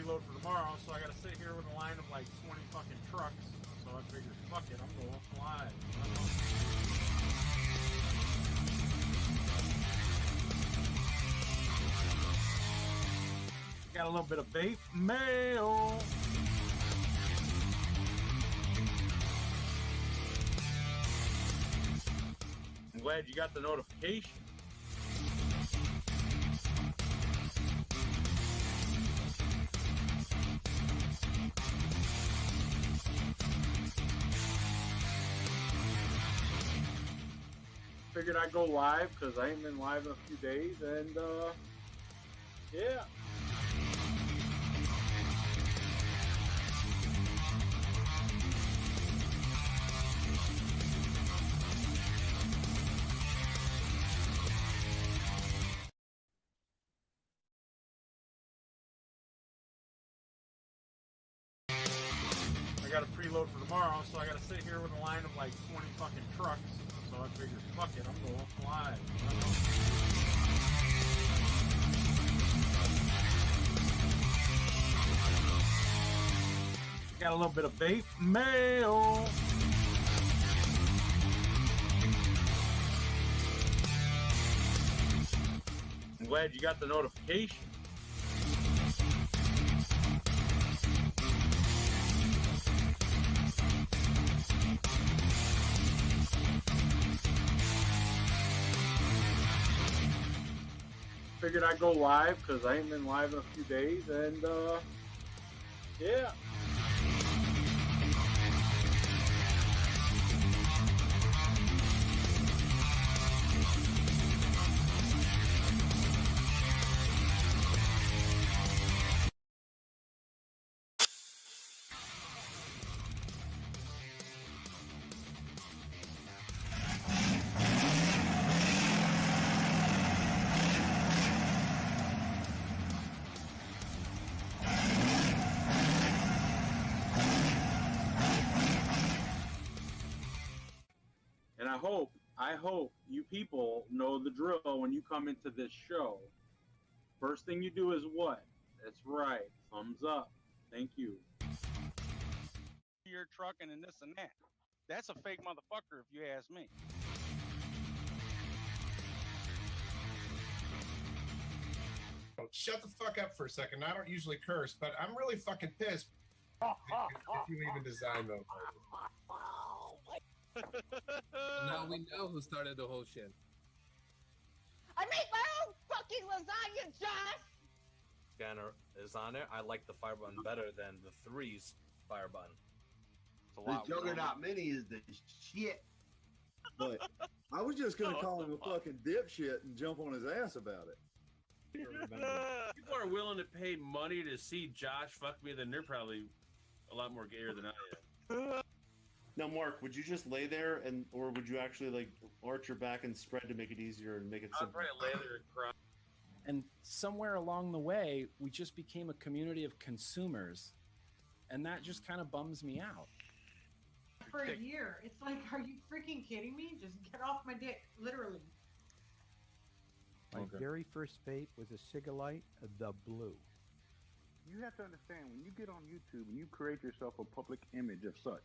preload for tomorrow, so I gotta sit here with a line of like 20 fucking trucks. So I figured, fuck it, I'm going live. Got a little bit of vape mail. I'm glad you got the notification. Figured I'd go live because I ain't been live in a few days, and yeah. I got a preload for tomorrow, so I gotta sit here with a line of like 20 fucking trucks. So I figured, fuck it, I'm going live. Got a little bit of vape mail. I'm glad you got the notification. Figured I'd go live because I ain't been live in a few days, and yeah. And I hope you people know the drill when you come into this show. First thing you do is what? That's right. Thumbs up. Thank you. You're trucking and this and that. That's a fake motherfucker if you ask me. Shut the fuck up for a second. I don't usually curse, but I'm really fucking pissed if you even design those. Now we know who started the whole shit. I make my own fucking lasagna, Josh! Scanner is on there. I like the fire button better than the 3's fire button. It's a lot. The Juggernaut Mini is the shit. But I was just gonna call him a fucking dipshit and jump on his ass about it. People are willing to pay money to see Josh fuck me, then they're probably a lot more gayer than I am. Now, Mark, would you just lay there, or would you actually like arch your back and spread to make it easier and make it I'd simple? probably lay there and cry. And somewhere along the way, we just became a community of consumers, and that just kind of bums me out. For a year, it's like, are you freaking kidding me? Just get off my dick, literally. My very first vape was a Cigalite, the Blue. You have to understand, when you get on YouTube and you create yourself a public image of such,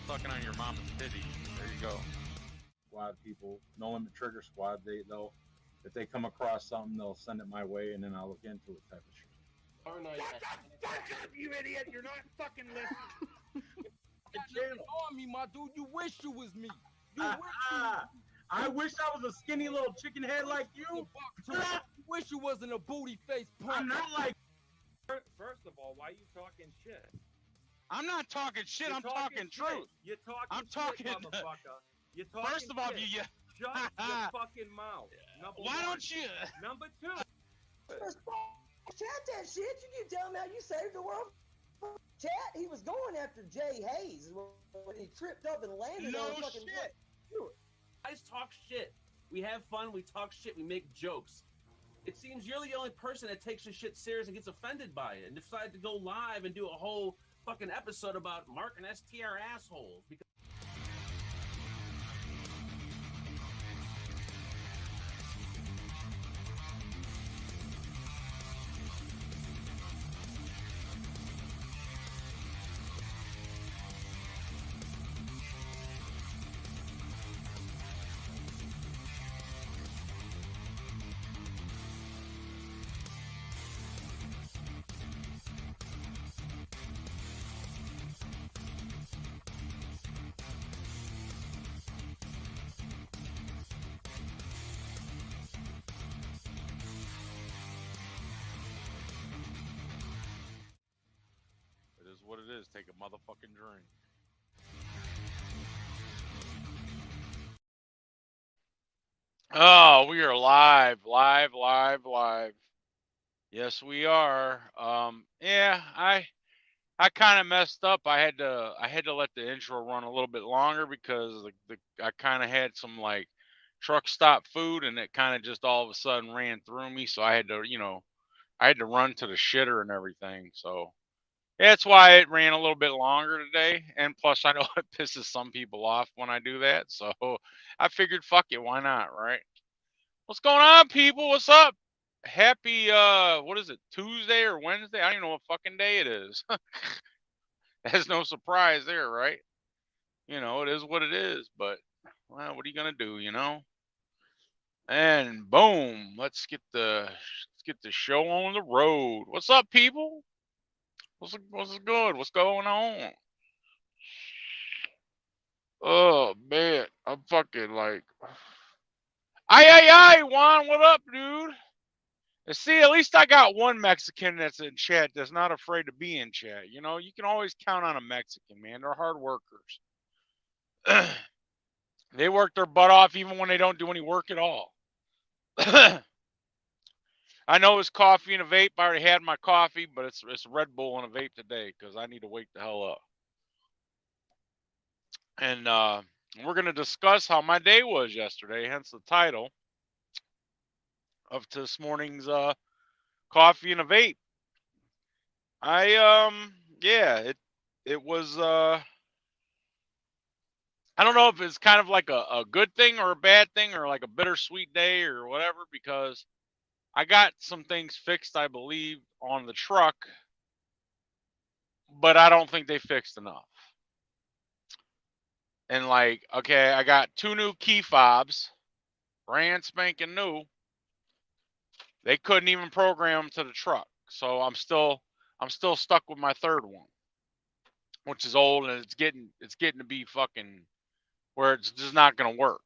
Sucking on your mama's titty. There you go. Squad people, No Limit Trigger Squad, they'll if they come across something, they'll send it my way, and then I'll look into it, type of shit. Shut the fuck up, you idiot! You're not fucking listening. On me, my dude. You wish you was me. I wish I was a skinny little chicken head like you. You wish you wasn't a booty face punk. I'm not like. First of all, why are you talking shit? I'm not talking shit. I'm talking truth. You're talking I'm talking shit, motherfucker. You're talking First of all, shit. you Shut your fucking mouth. Why don't you? Number 2. Chat that shit. You keep telling me how you saved the world. Chat, he was going after Jay Hayes when he tripped up and landed No on fucking shit. Guys talk shit. We have fun. We talk shit. We make jokes. It seems you're the only person that takes your shit serious and gets offended by it and decided to go live and do a whole fucking episode about Mark and STR assholes. Because it is. Take a motherfucking drink. Oh, we are live. Yes, we are. Yeah, I kind of messed up. I had to let the intro run a little bit longer because I kind of had some like truck stop food, and it kind of just all of a sudden ran through me. So I had to, I had to run to the shitter and everything. So yeah, that's why it ran a little bit longer today. And plus, I know it pisses some people off when I do that. So I figured, fuck it, why not, right? What's going on, people? What's up? Happy what is it, Tuesday or Wednesday? I don't even know what fucking day it is. There's no surprise there, right? It is what it is, but well, what are you gonna do, And boom, let's get the show on the road. What's up, people? What's good? What's going on? Oh man, I'm fucking like, aye, Juan, what up, dude? See, at least I got one Mexican that's in chat that's not afraid to be in chat. You can always count on a Mexican, man. They're hard workers. They work their butt off even when they don't do any work at all. I know it's coffee and a vape. I already had my coffee, but it's Red Bull and a vape today because I need to wake the hell up. And we're going to discuss how my day was yesterday, hence the title of this morning's coffee and a vape. Yeah, it was I don't know if it's kind of like a good thing or a bad thing or like a bittersweet day or whatever, because I got some things fixed, I believe, on the truck, but I don't think they fixed enough. And like, okay, I got 2 new key fobs, brand spanking new. They couldn't even program them to the truck. So I'm still stuck with my third one, which is old, and it's getting to be fucking where it's just not going to work.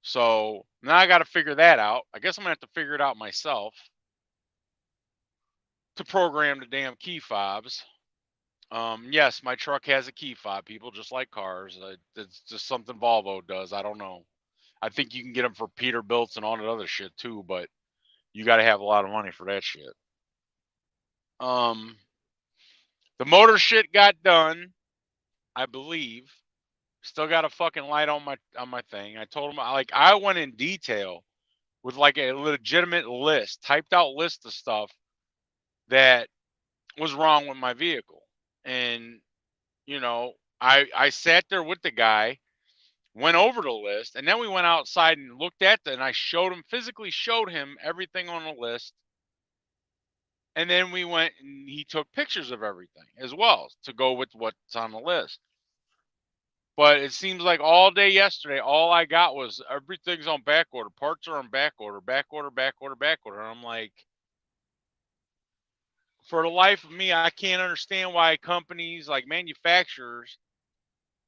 So now I got to figure that out. I guess I'm going to have to figure it out myself to program the damn key fobs. Yes, my truck has a key fob, people, just like cars. It's just something Volvo does. I don't know. I think you can get them for Peterbilts and all that other shit too, but you got to have a lot of money for that shit. The motor shit got done, I believe. Still got a fucking light on my thing. I told him, like, I went in detail with like a legitimate list, typed out list of stuff that was wrong with my vehicle. And I sat there with the guy, went over the list, and then we went outside and looked at and I physically showed him everything on the list. And then we went and he took pictures of everything as well to go with what's on the list. But it seems like all day yesterday, all I got was everything's on back order. Parts are on back order. And I'm like, for the life of me, I can't understand why companies, like manufacturers,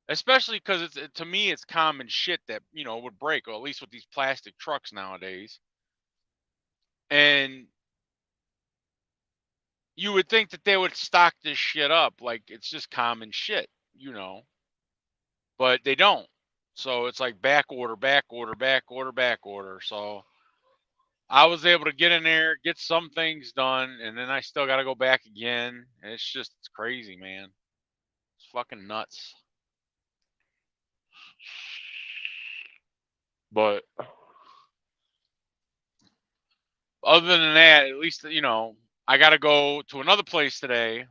especially because to me, it's common shit that, would break, or at least with these plastic trucks nowadays. And you would think that they would stock this shit up like it's just common shit, but they don't. So it's like back order. So I was able to get in there, get some things done, and then I still got to go back again. And it's crazy, man. It's fucking nuts. But other than that, at least, I got to go to another place today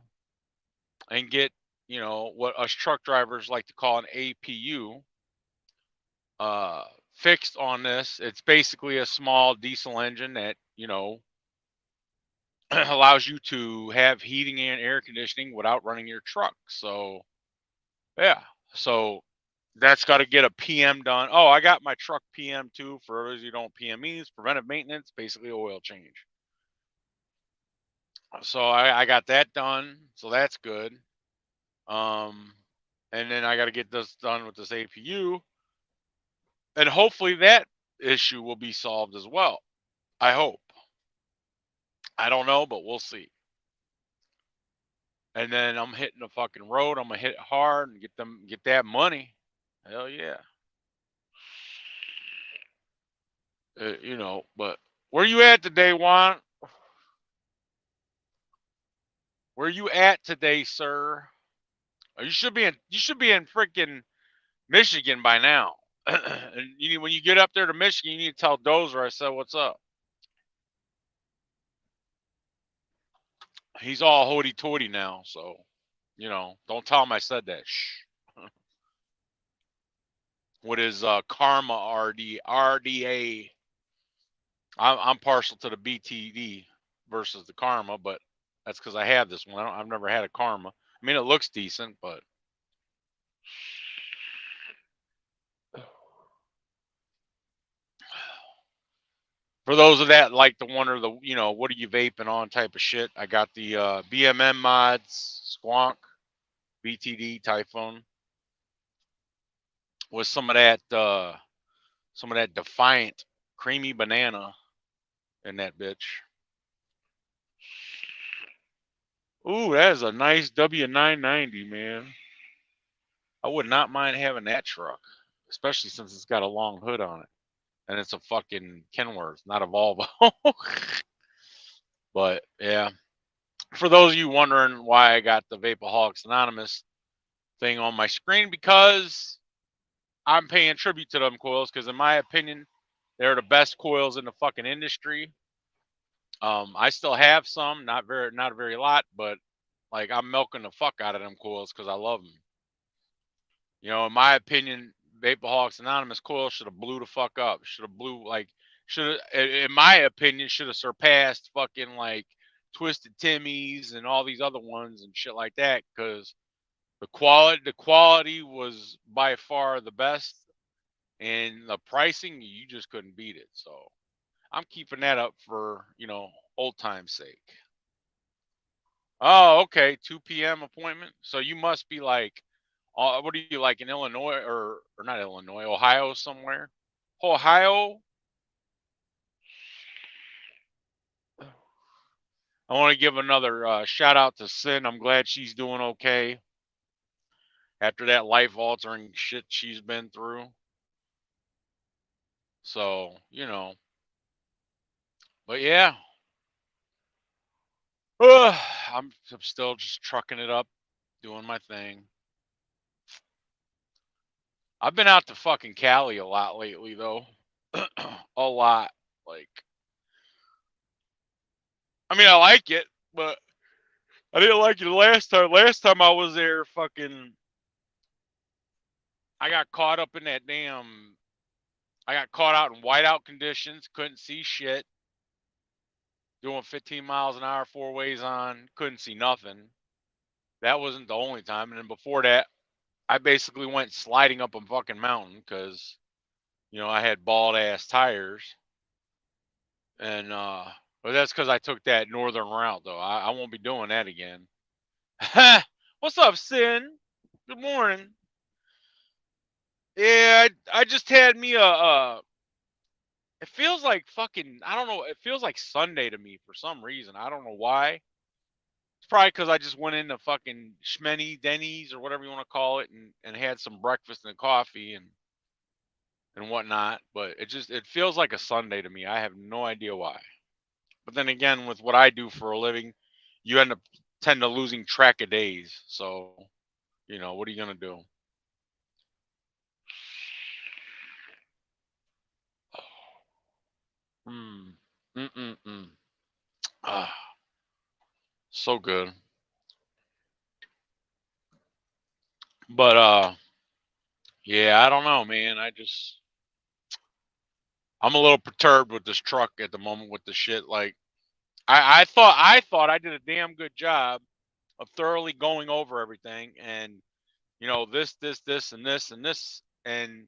and get, what us truck drivers like to call an APU fixed on this. It's basically a small diesel engine that, allows you to have heating and air conditioning without running your truck. So, yeah. So that's got to get a PM done. Oh, I got my truck PM too. For those who don't, PM means preventive maintenance, basically oil change. So I got that done. So that's good. And then I got to get this done with this APU. And hopefully that issue will be solved as well. I hope. I don't know, but we'll see. and then I'm hitting the fucking road. I'm gonna hit it hard and get that money. Hell yeah. You know, but where you at today, Juan? Where you at today, sir? You should be in freaking Michigan by now. And when you get up there to Michigan, you need to tell Dozer I said what's up. He's all hoity-toity now, so you know, don't tell him I said that. Shh. What is Karma RDA? I'm partial to the BTD versus the Karma, but that's because I have this one. I've never had a Karma. I mean, it looks decent, but for those of that like the wonder the what are you vaping on type of shit, I got the BMM mods, Squonk, BTD, Typhoon with some of that Defiant creamy banana in that bitch. Ooh, that is a nice W990, man. I would not mind having that truck, especially since it's got a long hood on it. And it's a fucking Kenworth, not a Volvo. But, yeah. For those of you wondering why I got the Vapaholics Anonymous thing on my screen, because I'm paying tribute to them coils, because in my opinion, they're the best coils in the fucking industry. I still have some, not a very lot, but like I'm milking the fuck out of them coils because I love them. You know, in my opinion, Vapaholics Anonymous coil should have blew the fuck up. In my opinion, should have surpassed fucking like Twisted Timmy's and all these other ones and shit like that, because the quality was by far the best, and the pricing, you just couldn't beat it. So I'm keeping that up for, old time's sake. Oh, okay. 2 p.m. appointment. So you must be like, what are you like in Illinois or not Illinois, Ohio somewhere? Ohio. I want to give another shout out to Sin. I'm glad she's doing okay after that life altering shit she's been through. So, but yeah. I'm still just trucking it up, doing my thing. I've been out to fucking Cali a lot lately, though. A lot. Like, I mean, I like it, but I didn't like it the last time. Last time I was there, I got caught up in that damn. I got caught out in whiteout conditions, couldn't see shit. Doing 15 miles an hour, 4 ways on, couldn't see nothing. That wasn't the only time. And then before that, I basically went sliding up a fucking mountain because, I had bald ass tires. And, but that's because I took that northern route, though. I won't be doing that again. What's up, Sin? Good morning. Yeah, I just had me it feels like fucking, I don't know, it feels like Sunday to me for some reason. I don't know why. It's probably because I just went into fucking Schmenny, Denny's, or whatever you want to call it, and had some breakfast and coffee and whatnot. But it feels like a Sunday to me. I have no idea why. But then again, with what I do for a living, you tend to losing track of days. So, what are you going to do? So good. But yeah, I don't know, man. I'm a little perturbed with this truck at the moment with the shit. Like, I thought I did a damn good job of thoroughly going over everything, and this, and this, and this, and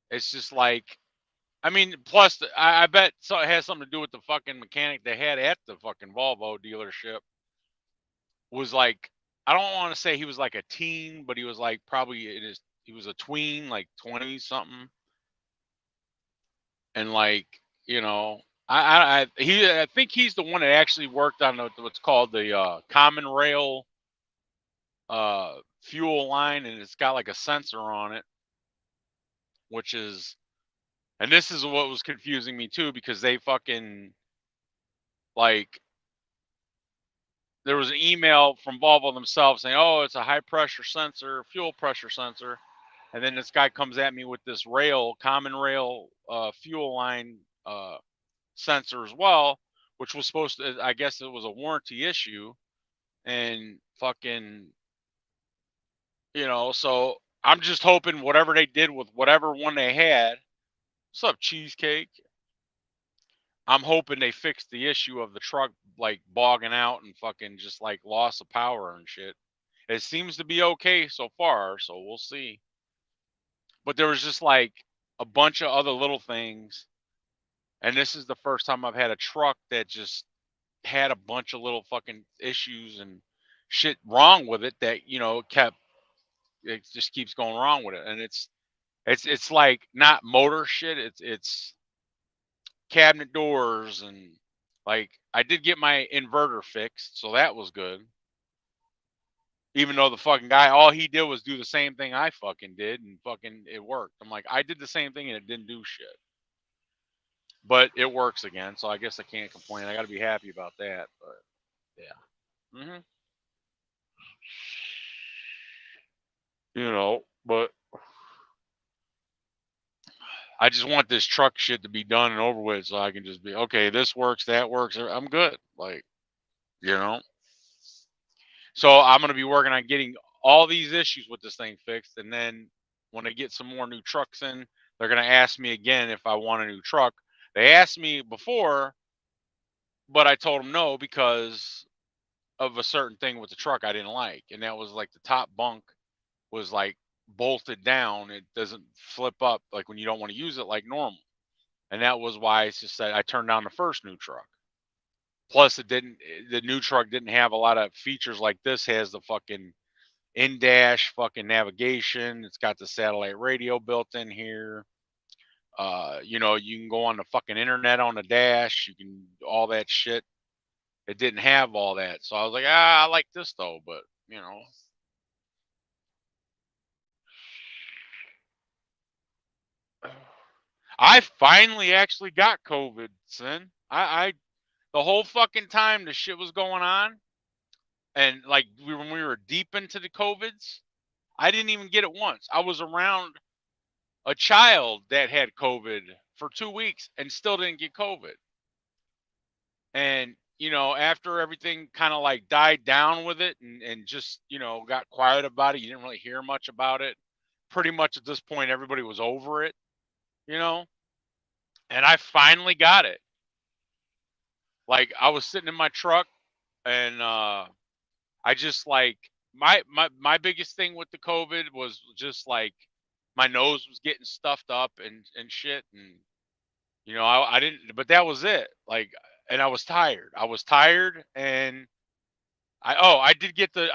it's just like, I mean, plus I bet it has something to do with the fucking mechanic they had at the fucking Volvo dealership. Was like, I don't want to say he was like a teen, but he was like probably he was a tween, like 20 something. And like, I think he's the one that actually worked on what's called the common rail fuel line, and it's got like a sensor on it, which is, and this is what was confusing me too, because they fucking like, there was an email from Volvo themselves saying, "Oh, it's a high pressure sensor, fuel pressure sensor," and then this guy comes at me with this common rail fuel line sensor as well, which was supposed to, I guess it was a warranty issue, and fucking, so I'm just hoping whatever they did with whatever one they had. What's up, Cheesecake? I'm hoping they fixed the issue of the truck like bogging out and fucking just like loss of power and shit. It seems to be okay so far, so we'll see. But there was just like a bunch of other little things, and this is the first time I've had a truck that just had a bunch of little fucking issues and shit wrong with it that it just keeps going wrong with it, and it's like not motor shit, it's cabinet doors, and like I did get my inverter fixed, so that was good. Even though the fucking guy, all he did was do the same thing I fucking did, and fucking it worked. I'm like, I did the same thing and it didn't do shit. But it works again, so I guess I can't complain. I got to be happy about that. But yeah, but I just want this truck shit to be done and over with, so I can just be okay. This works, that works. I'm good. So I'm gonna be working on getting all these issues with this thing fixed, and then when I get some more new trucks in, they're gonna ask me again if I want a new truck. They asked me before, but I told them no because of a certain thing with the truck I didn't like, and that was like the top bunk was like bolted down. It doesn't flip up like when you don't want to use it like normal, and that was why I just said I turned down the first new truck. Plus, the new truck didn't have a lot of features like this has. The fucking in-dash fucking navigation. It's got the satellite radio built in here. You can go on the fucking internet on the dash. You can all that shit. It didn't have all that, so I was like, I like this though, but I finally actually got COVID, son. I the whole fucking time the shit was going on, and like when we were deep into the COVIDs, I didn't even get it once. I was around a child that had COVID for 2 weeks and still didn't get COVID. And after everything kind of like died down with it and just got quiet about it, you didn't really hear much about it. Pretty much at this point, everybody was over it, and I finally got it. Like I was sitting in my truck, and I just like my biggest thing with the COVID was just like my nose was getting stuffed up and shit, and I didn't, but that was it. Like, and I was tired. And I did get the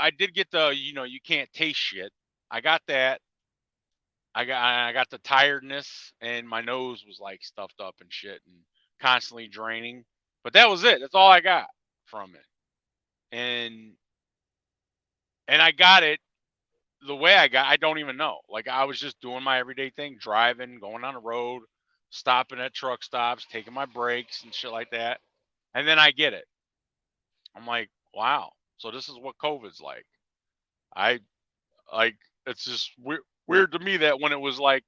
you can't taste shit. I got that. I got the tiredness, and my nose was like stuffed up and shit and constantly draining. But that was it. That's all I got from it. And I got it the way I don't even know. Like I was just doing my everyday thing, driving, going on the road, stopping at truck stops, taking my breaks and shit like that. And then I get it. I'm like, wow. So this is what COVID's like. It's just weird to me that when it was like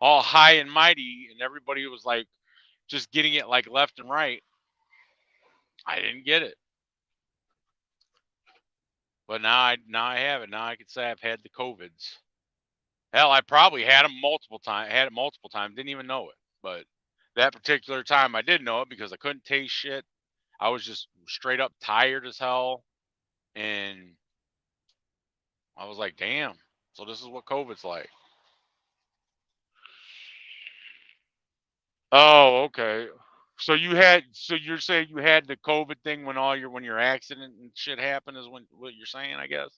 all high and mighty and everybody was like just getting it like left and right, I didn't get it. But now I have it. Now I can say I've had the COVIDs. Hell, I probably had them multiple times. Had it multiple times. Didn't even know it. But that particular time, I did know it because I couldn't taste shit. I was just straight up tired as hell, and I was like, "Damn!" So this is what COVID's like. Oh, okay. So you're saying you had the COVID thing when your accident and shit happened is what you're saying, I guess?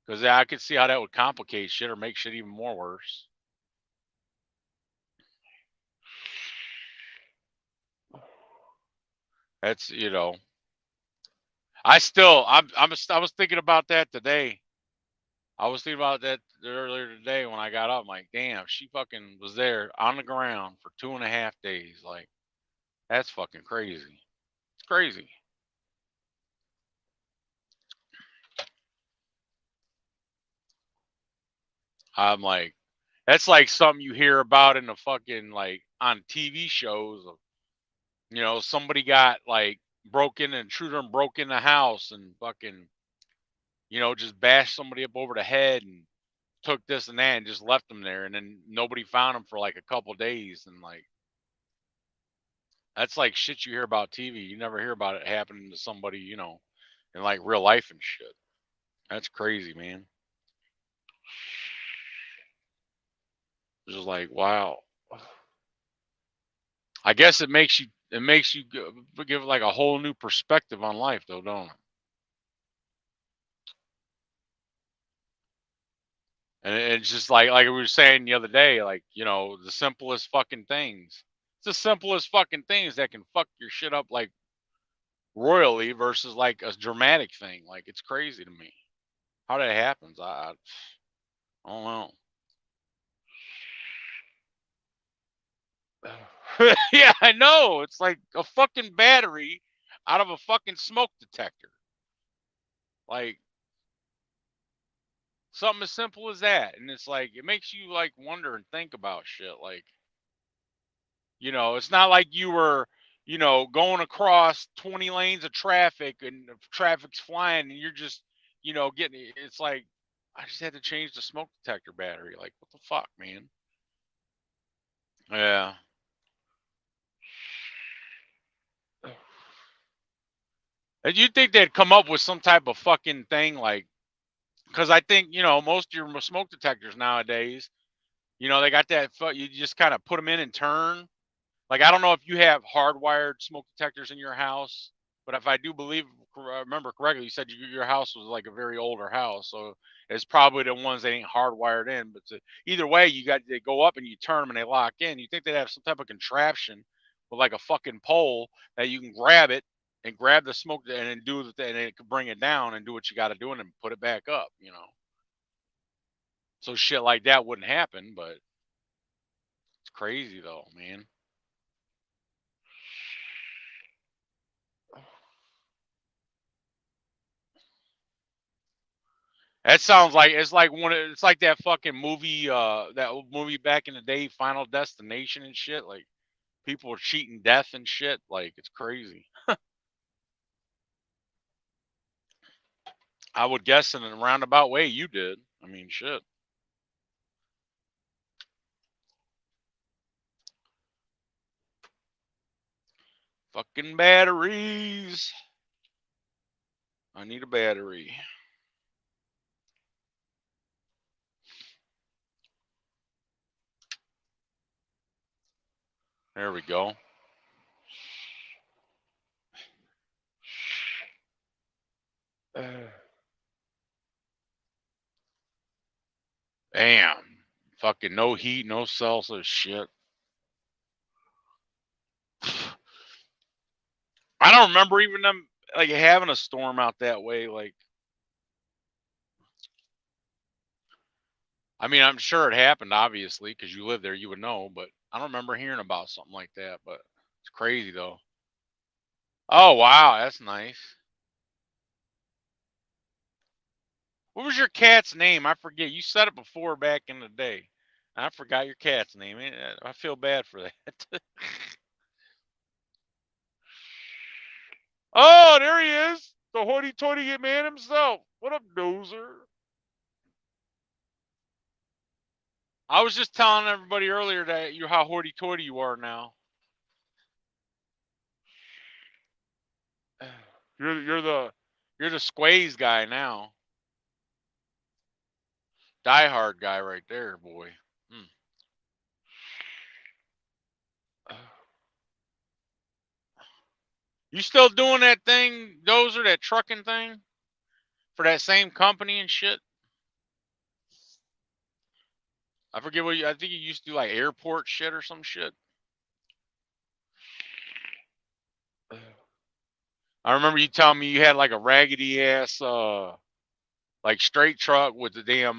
Because I could see how that would complicate shit or make shit even more worse. That's, you know, I still, I was thinking about that today. I was thinking about that earlier today when I got up. I'm like, damn, she fucking was there on the ground for 2.5 days. Like, that's fucking crazy. It's crazy. I'm like, that's like something you hear about in the fucking, like, on TV shows of, you know, somebody got like broken, an intruder and broke in the house and fucking, you know, just bashed somebody up over the head and took this and that and just left them there, and then nobody found them for like a couple days. And like, that's like shit you hear about TV. You never hear about it happening to somebody, you know, in like real life and shit. That's crazy, man. It's just like, wow. I guess it makes you give like a whole new perspective on life, though, don't it? And it's just like we were saying the other day, like, you know, the simplest fucking things. It's the simplest fucking things that can fuck your shit up like royally versus like a dramatic thing. Like, it's crazy to me how that happens. I don't know. Yeah, I know. It's like a fucking battery out of a fucking smoke detector. Like, something as simple as that. And it's like, it makes you like wonder and think about shit. Like, you know, it's not like you were, you know, going across 20 lanes of traffic and the traffic's flying and you're just, you know, getting, it's like, I just had to change the smoke detector battery. Like, what the fuck, man? Yeah. And you'd think they'd come up with some type of fucking thing, like, because I think, you know, most of your smoke detectors nowadays, you know, they got that, you just kind of put them in and turn. Like, I don't know if you have hardwired smoke detectors in your house, but if I do believe, remember correctly, you said your house was like a very older house, so it's probably the ones that ain't hardwired in. But either way, they go up and you turn them and they lock in. You think they'd have some type of contraption with like a fucking pole that you can grab it and grab the smoke and then do the thing, and it could bring it down and do what you got to do and then put it back up, you know. So shit like that wouldn't happen, but it's crazy though, man. That sounds like it's like it's like that fucking movie, that old movie back in the day, Final Destination and shit. Like, people are cheating death and shit. Like, it's crazy. I would guess in a roundabout way you did. I mean, shit. Fucking batteries. I need a battery. There we go. Damn. Fucking no heat, no salsa shit. I don't remember even them like having a storm out that way. Like, I mean, I'm sure it happened, obviously, because you live there, you would know, but I don't remember hearing about something like that. But it's crazy though. Oh wow, that's nice. What was your cat's name? I forget. You said it before back in the day. I forgot your cat's name. I feel bad for that. Oh, there he is. The hoity-toity man himself. What up, Dozer? I was just telling everybody earlier that how hoity-toity you are now. You're the squays guy now. Die Hard guy right there, boy. You still doing that thing, Dozer, that trucking thing? For that same company and shit? I forget what I think you used to do, like airport shit or some shit. I remember you telling me you had like a raggedy ass like straight truck with the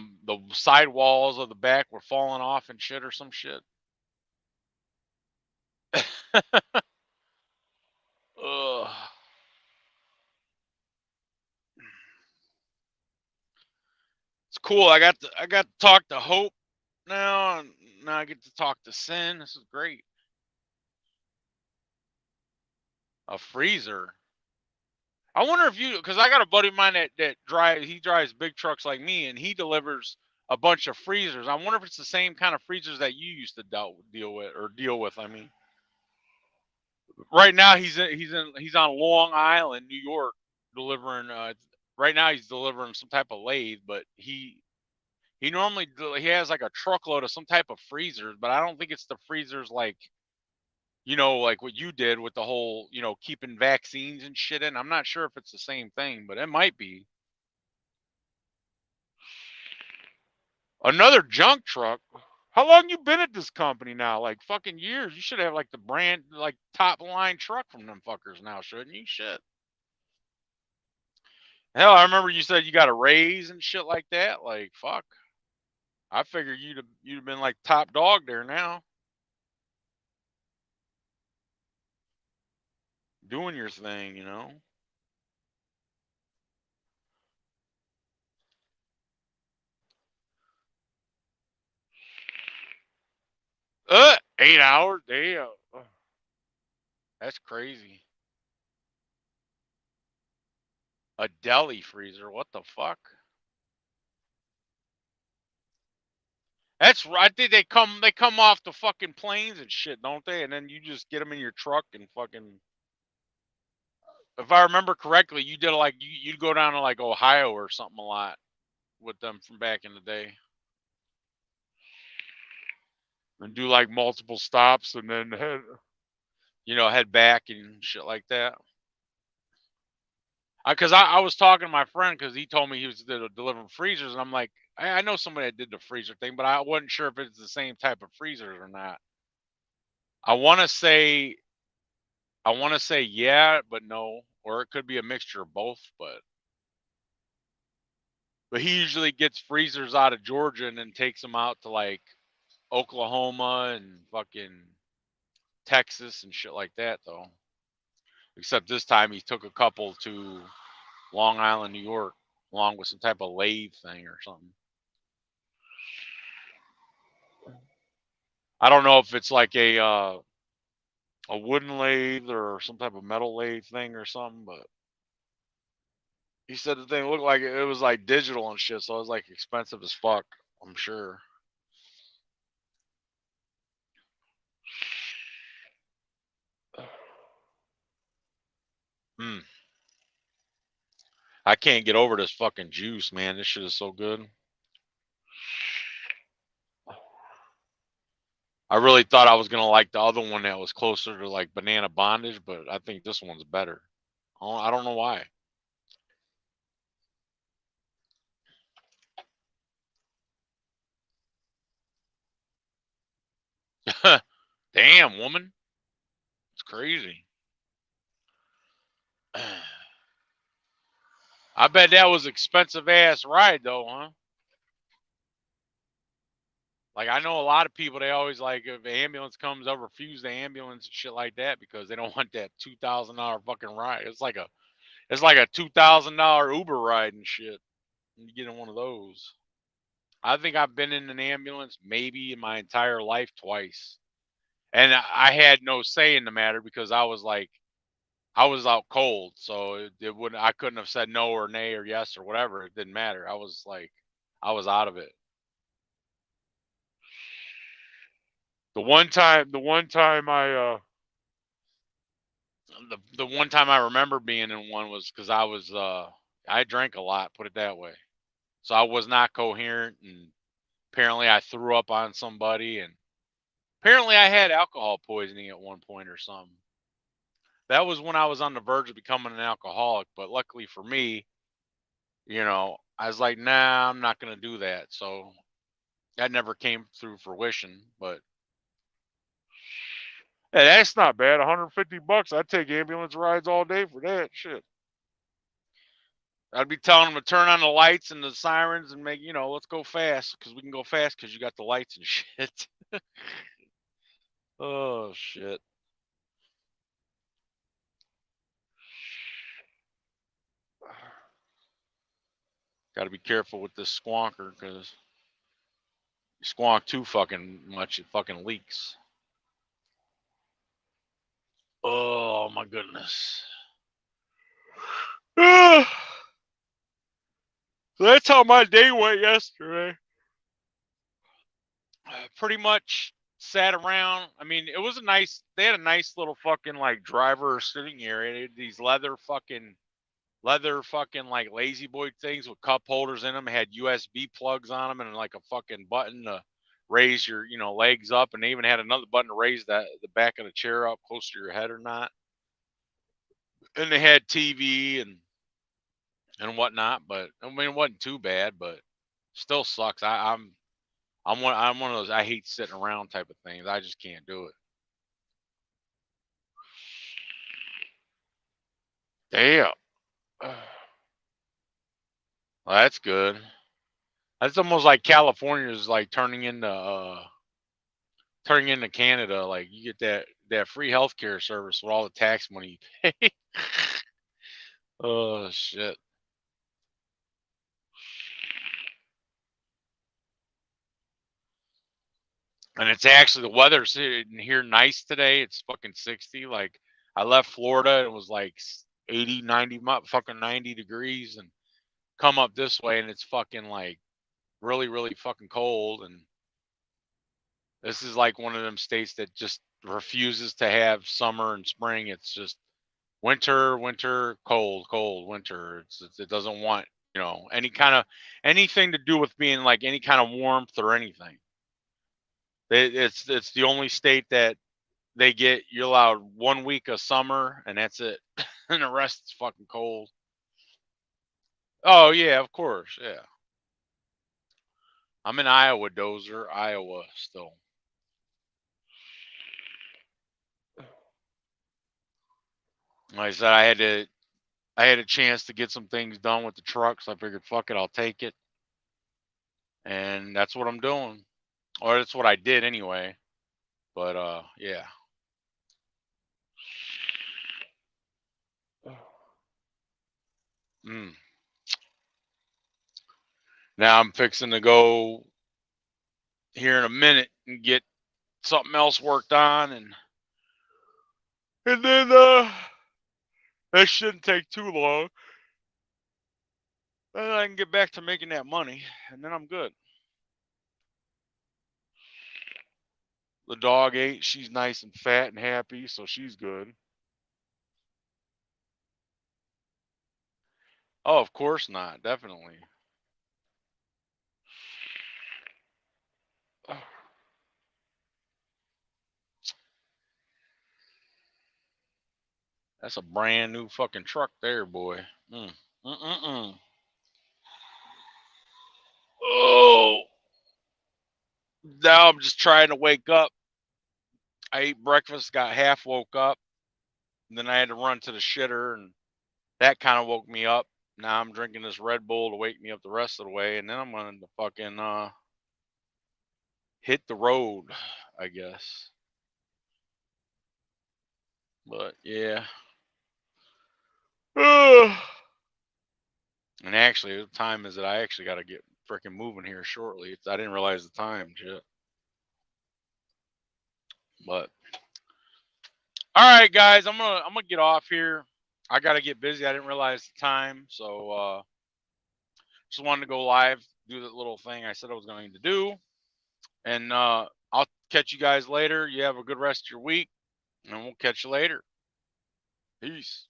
sidewalls of the back were falling off and shit or some shit. Ugh. It's cool. I got to talk to Hope now, and now I get to talk to Sin. This is great. A freezer. I wonder if because I got a buddy of mine that drives big trucks like me, and he delivers a bunch of freezers. I wonder if it's the same kind of freezers that you used to deal with. I mean, right now he's on Long Island, New York, delivering. Right now he's delivering some type of lathe, but he normally he has like a truckload of some type of freezers, but I don't think it's the freezers like like what you did with the whole, keeping vaccines and shit in. I'm not sure if it's the same thing, but it might be. Another junk truck. How long you been at this company now? Like fucking years. You should have like the brand, like top line truck from them fuckers now, shouldn't you? Shit. Hell, I remember you said you got a raise and shit like that. Like fuck. I figured you'd have been like top dog there now. Doing your thing, 8 hours? Damn. That's crazy. A deli freezer. What the fuck? That's right. I think they come off the fucking planes and shit, don't they? And then you just get them in your truck and fucking. If I remember correctly, you did like you'd go down to like Ohio or something a lot with them from back in the day, and do like multiple stops and then head back and shit like that. Because I was talking to my friend because he told me he was delivering freezers, and I'm like, I know somebody that did the freezer thing, but I wasn't sure if it's the same type of freezers or not. I want to say yeah, but no, or it could be a mixture of both. But he usually gets freezers out of Georgia and then takes them out to like Oklahoma and fucking Texas and shit like that, though. Except this time he took a couple to Long Island, New York, along with some type of lathe thing or something. I don't know if it's like a wooden lathe or some type of metal lathe thing or something, but he said the thing looked like it was like digital and shit, so it was like expensive as fuck, I'm sure. I can't get over this fucking juice, man. This shit is so good. I really thought I was gonna like the other one that was closer to like Banana Bondage, but I think this one's better. I don't know why. Damn, woman. It's crazy. I bet that was expensive ass ride though, huh? Like I know a lot of people, they always like if the ambulance comes, they'll refuse the ambulance and shit like that because they don't want that $2,000 fucking ride. It's like a $2,000 Uber ride and shit. And you get in one of those. I think I've been in an ambulance maybe in my entire life twice. And I had no say in the matter because I was out cold, so it wouldn't. I couldn't have said no or nay or yes or whatever. It didn't matter. I was out of it. The one time I remember being in one was because I drank a lot, put it that way. So I was not coherent, and apparently I threw up on somebody, and apparently I had alcohol poisoning at one point or something. That was when I was on the verge of becoming an alcoholic, but luckily for me, I was like, nah, I'm not going to do that. So that never came through fruition, but Hey, that's not bad. $150. I'd take ambulance rides all day for that shit. I'd be telling them to turn on the lights and the sirens and make, let's go fast because we can go fast because you got the lights and shit. Oh, shit. Got to be careful with this squonker because you squonk too fucking much, it fucking leaks. Oh, my goodness. So that's how my day went yesterday. Pretty much sat around. I mean, it was they had a nice little fucking like driver sitting area. They had these leather fucking like lazy boy things with cup holders in them. It had USB plugs on them and like a fucking button to raise your, legs up. And they even had another button to raise the back of the chair up close to your head or not. And they had TV and whatnot, but I mean, it wasn't too bad, but still sucks. I'm one of those I hate sitting around type of things. I just can't do it. Damn. Well, that's good. That's almost like California is like turning into Canada. Like you get that free healthcare service with all the tax money you pay. Oh shit. And it's actually the weather's here nice today. It's fucking 60. Like I left Florida and it was like 80, 90, fucking 90 degrees and come up this way and it's fucking like really, really fucking cold. And this is like one of them states that just refuses to have summer and spring. It's just winter, cold, winter. It doesn't want, anything to do with being like any kind of warmth or anything. It's the only state that you're allowed 1 week of summer and that's it. And the rest is fucking cold. Oh yeah, of course, yeah. I'm in Iowa, Dozer, Iowa still. Like I said, I had a chance to get some things done with the truck, so I figured, fuck it, I'll take it. And that's what I'm doing. Or that's what I did anyway. But yeah. Now I'm fixing to go here in a minute and get something else worked on and then that shouldn't take too long. Then I can get back to making that money and then I'm good. The dog ate. She's nice and fat and happy, so she's good. Oh, of course not. Definitely. That's a brand new fucking truck there, boy. Oh. Now I'm just trying to wake up. I ate breakfast, got half woke up, and then I had to run to the shitter, and that kind of woke me up. Now I'm drinking this Red Bull to wake me up the rest of the way, and then I'm going to fucking hit the road, I guess. But yeah. And actually, the time is that I actually got to get freaking moving here shortly. I didn't realize the time, shit. But all right, guys, I'm gonna get off here. I gotta get busy. I didn't realize the time, so just wanted to go live, do that little thing I said I was going to do, and I'll catch you guys later. You have a good rest of your week, and we'll catch you later. Peace.